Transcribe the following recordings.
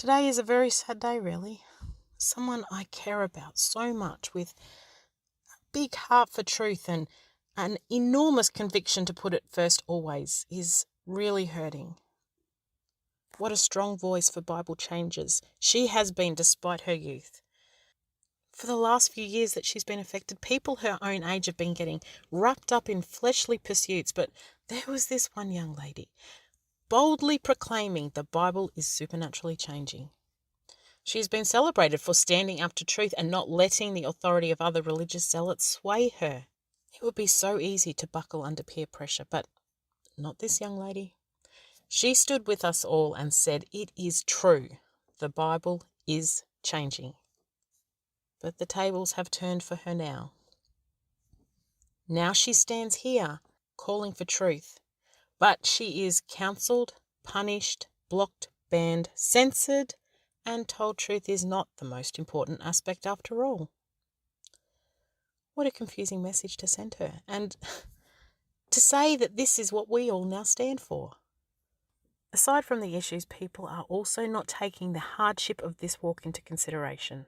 Today is a very sad day, really. Someone I care about so much with a big heart for truth and an enormous conviction to put it first always is really hurting. What a strong voice for Bible changes she has been despite her youth. For the last few years that she's been affected, people her own age have been getting wrapped up in fleshly pursuits, but there was this one young lady boldly proclaiming the Bible is supernaturally changing. She's been celebrated for standing up to truth and not letting the authority of other religious zealots sway her. It would be so easy to buckle under peer pressure, but not this young lady. She stood with us all and said, "It is true. The Bible is changing." But the tables have turned for her now. Now she stands here calling for truth, but she is counselled, punished, blocked, banned, censored, and told truth is not the most important aspect after all. What a confusing message to send her, and to say that this is what we all now stand for. Aside from the issues, people are also not taking the hardship of this walk into consideration.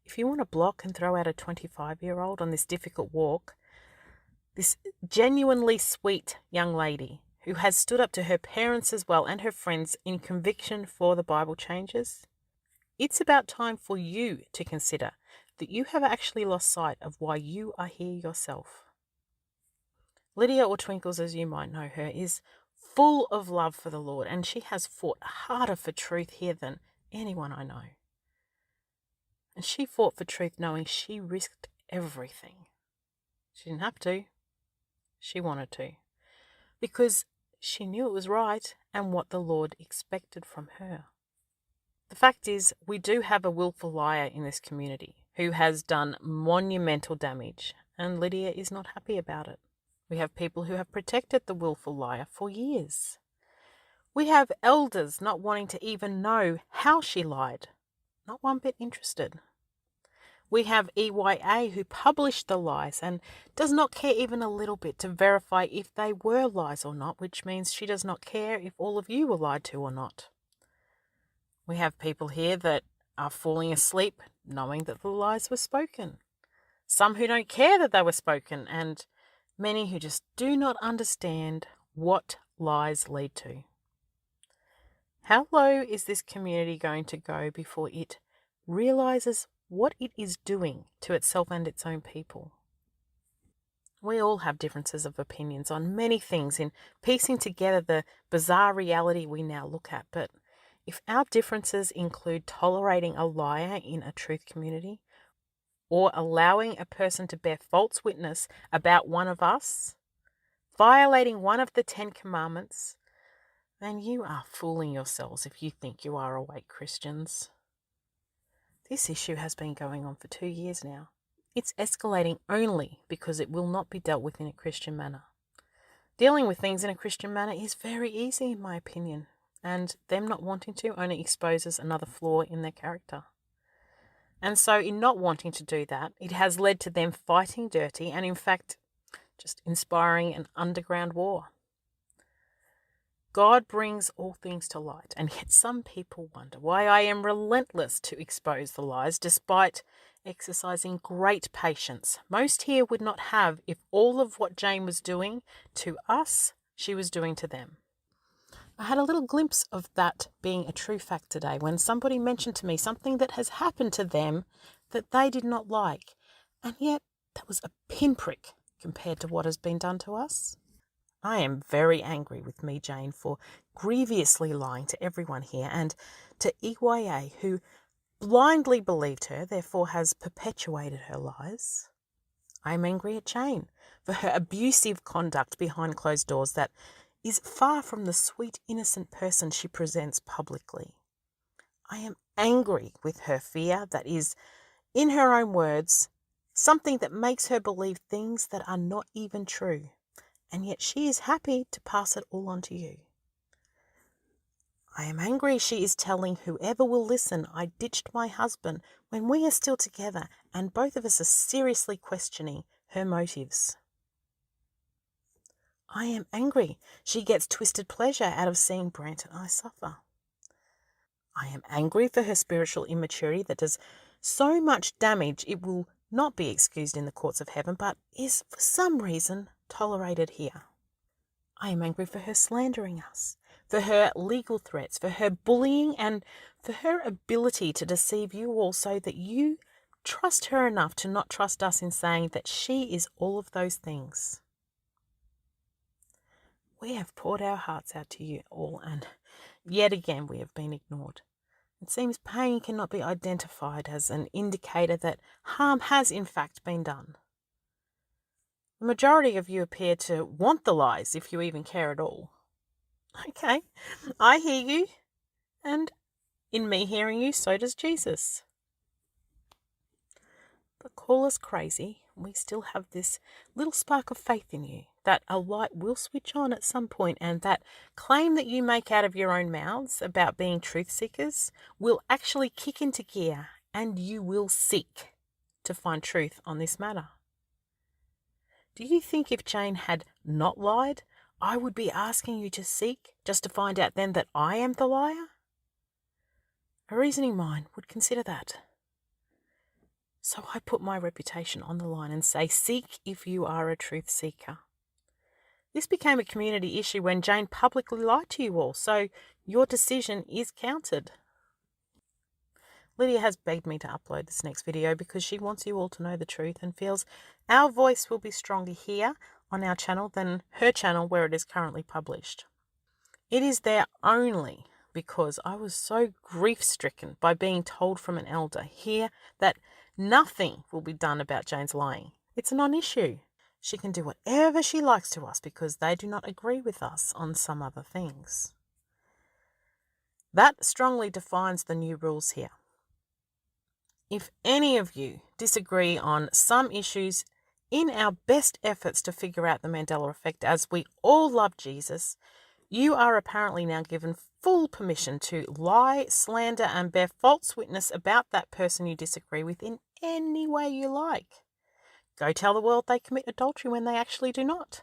If you want to block and throw out a 25-year-old on this difficult walk, this genuinely sweet young lady who has stood up to her parents as well and her friends in conviction for the Bible changes, it's about time for you to consider that you have actually lost sight of why you are here yourself. Lydia, or Twinkles as you might know her, is full of love for the Lord, and she has fought harder for truth here than anyone I know. And she fought for truth knowing she risked everything. She didn't have to. She wanted to. Because she knew it was right and what the Lord expected from her. The fact is, we do have a willful liar in this community who has done monumental damage, and Lydia is not happy about it. We have people who have protected the willful liar for years. We have elders not wanting to even know how she lied, not one bit interested. We have EYA who published the lies and does not care even a little bit to verify if they were lies or not, which means she does not care if all of you were lied to or not. We have people here that are falling asleep knowing that the lies were spoken. Some who don't care that they were spoken, and many who just do not understand what lies lead to. How low is this community going to go before it realizes what it is doing to itself and its own people? We all have differences of opinions on many things in piecing together the bizarre reality we now look at, but if our differences include tolerating a liar in a truth community, or allowing a person to bear false witness about one of us, violating one of the 10 Commandments, then you are fooling yourselves if you think you are awake Christians. This issue has been going on for 2 years now. It's escalating only because it will not be dealt with in a Christian manner. Dealing with things in a Christian manner is very easy, in my opinion, and them not wanting to only exposes another flaw in their character. And so in not wanting to do that, it has led to them fighting dirty and in fact just inspiring an underground war. God brings all things to light, and yet some people wonder why I am relentless to expose the lies despite exercising great patience. Most here would not have if all of what Jane was doing to us, she was doing to them. I had a little glimpse of that being a true fact today when somebody mentioned to me something that has happened to them that they did not like, and yet that was a pinprick compared to what has been done to us. I am very angry with me, Jane, for grievously lying to everyone here and to EYA, who blindly believed her, therefore has perpetuated her lies. I am angry at Jane for her abusive conduct behind closed doors that is far from the sweet, innocent person she presents publicly. I am angry with her fear that is, in her own words, something that makes her believe things that are not even true, and yet she is happy to pass it all on to you. I am angry she is telling whoever will listen I ditched my husband when we are still together and both of us are seriously questioning her motives. I am angry she gets twisted pleasure out of seeing Brant and I suffer. I am angry for her spiritual immaturity that does so much damage it will not be excused in the courts of heaven, but is for some reason tolerated here. I am angry for her slandering us, for her legal threats, for her bullying, and for her ability to deceive you all so that you trust her enough to not trust us in saying that she is all of those things. We have poured our hearts out to you all, and yet again we have been ignored. It seems pain cannot be identified as an indicator that harm has in fact been done. The majority of you appear to want the lies, if you even care at all. Okay, I hear you, and in me hearing you, so does Jesus. But call us crazy, we still have this little spark of faith in you, that a light will switch on at some point, and that claim that you make out of your own mouths about being truth seekers will actually kick into gear, and you will seek to find truth on this matter. Do you think if Jane had not lied, I would be asking you to seek just to find out then that I am the liar? A reasoning mind would consider that. So I put my reputation on the line and say, seek if you are a truth seeker. This became a community issue when Jane publicly lied to you all, so your decision is counted. Lydia has begged me to upload this next video because she wants you all to know the truth and feels our voice will be stronger here on our channel than her channel where it is currently published. It is there only because I was so grief-stricken by being told from an elder here that nothing will be done about Jane's lying. It's a non-issue. She can do whatever she likes to us because they do not agree with us on some other things. That strongly defines the new rules here. If any of you disagree on some issues, in our best efforts to figure out the Mandela effect as we all love Jesus, you are apparently now given full permission to lie, slander, and bear false witness about that person you disagree with in any way you like. Go tell the world they commit adultery when they actually do not.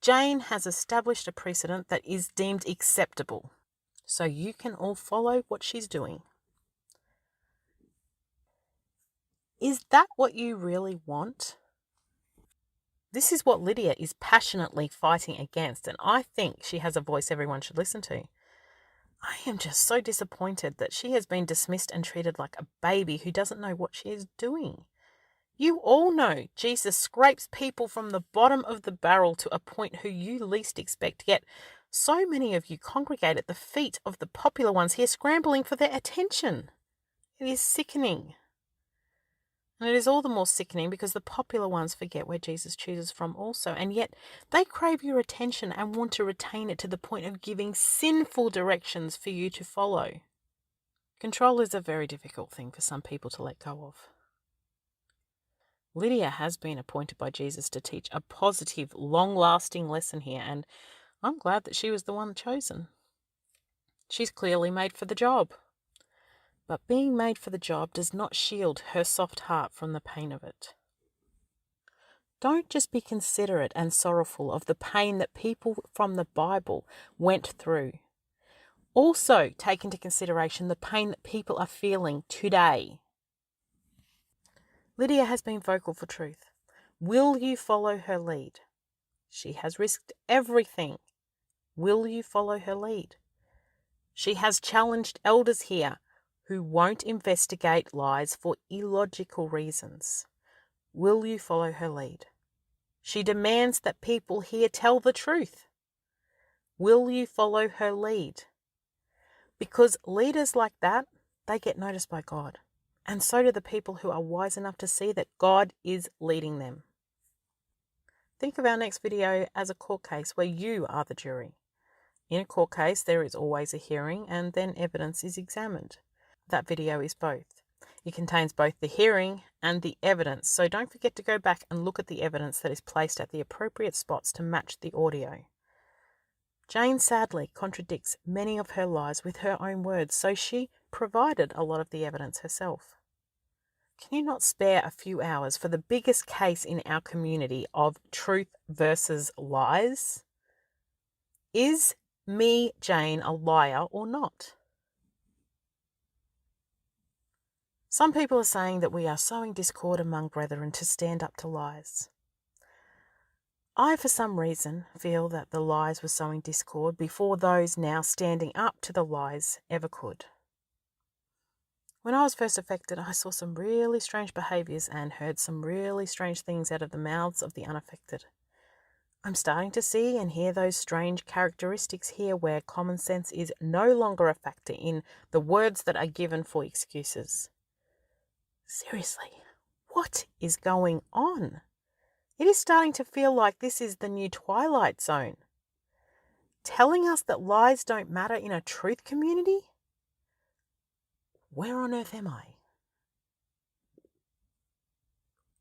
Jane has established a precedent that is deemed acceptable, so you can all follow what she's doing. Is that what you really want? This is what Lydia is passionately fighting against, and I think she has a voice everyone should listen to. I am just so disappointed that she has been dismissed and treated like a baby who doesn't know what she is doing. You all know Jesus scrapes people from the bottom of the barrel to a point who you least expect, yet so many of you congregate at the feet of the popular ones here scrambling for their attention. It is sickening. And it is all the more sickening because the popular ones forget where Jesus chooses from also, and yet they crave your attention and want to retain it to the point of giving sinful directions for you to follow. Control is a very difficult thing for some people to let go of. Lydia has been appointed by Jesus to teach a positive, long-lasting lesson here, and I'm glad that she was the one chosen. She's clearly made for the job. But being made for the job does not shield her soft heart from the pain of it. Don't just be considerate and sorrowful of the pain that people from the Bible went through. Also take into consideration the pain that people are feeling today. Lydia has been vocal for truth. Will you follow her lead? She has risked everything. Will you follow her lead? She has challenged elders here who won't investigate lies for illogical reasons. Will you follow her lead? She demands that people here tell the truth. Will you follow her lead? Because leaders like that, they get noticed by God. And so do the people who are wise enough to see that God is leading them. Think of our next video as a court case where you are the jury. In a court case, there is always a hearing and then evidence is examined. That video is both. It contains both the hearing and the evidence, so don't forget to go back and look at the evidence that is placed at the appropriate spots to match the audio. Jane sadly contradicts many of her lies with her own words, so she provided a lot of the evidence herself. Can you not spare a few hours for the biggest case in our community of truth versus lies? Is me, Jane, a liar or not? Some people are saying that we are sowing discord among brethren to stand up to lies. I, for some reason, feel that the lies were sowing discord before those now standing up to the lies ever could. When I was first affected, I saw some really strange behaviours and heard some really strange things out of the mouths of the unaffected. I'm starting to see and hear those strange characteristics here where common sense is no longer a factor in the words that are given for excuses. Seriously, what is going on? It is starting to feel like this is the new Twilight Zone. Telling us that lies don't matter in a truth community? Where on earth am I?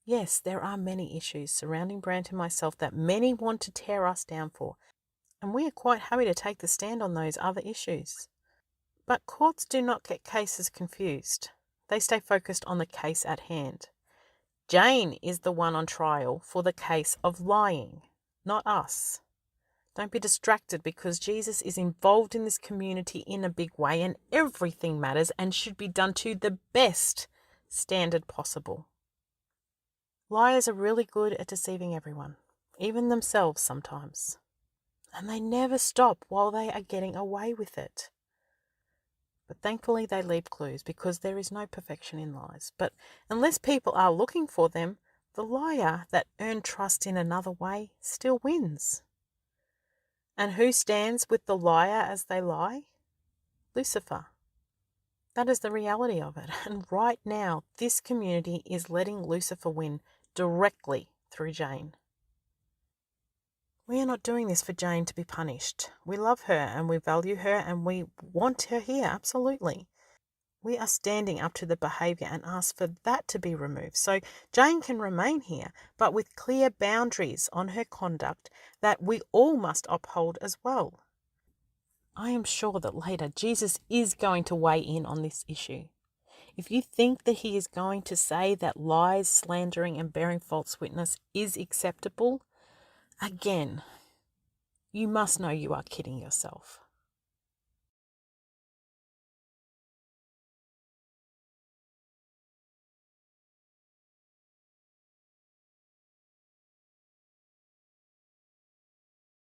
Yes, there are many issues surrounding Brant and myself that many want to tear us down for, and we are quite happy to take the stand on those other issues. But courts do not get cases confused. They stay focused on the case at hand. Jane is the one on trial for the case of lying, not us. Don't be distracted because Jesus is involved in this community in a big way and everything matters and should be done to the best standard possible. Liars are really good at deceiving everyone, even themselves sometimes. And they never stop while they are getting away with it. But thankfully they leave clues because there is no perfection in lies. But unless people are looking for them, the liar that earned trust in another way still wins. And who stands with the liar as they lie? Lucifer. That is the reality of it. And right now, this community is letting Lucifer win directly through Jane. We are not doing this for Jane to be punished. We love her and we value her and we want her here, absolutely. We are standing up to the behaviour and ask for that to be removed so Jane can remain here, but with clear boundaries on her conduct that we all must uphold as well. I am sure that later Jesus is going to weigh in on this issue. If you think that he is going to say that lies, slandering and bearing false witness is acceptable, again, you must know you are kidding yourself.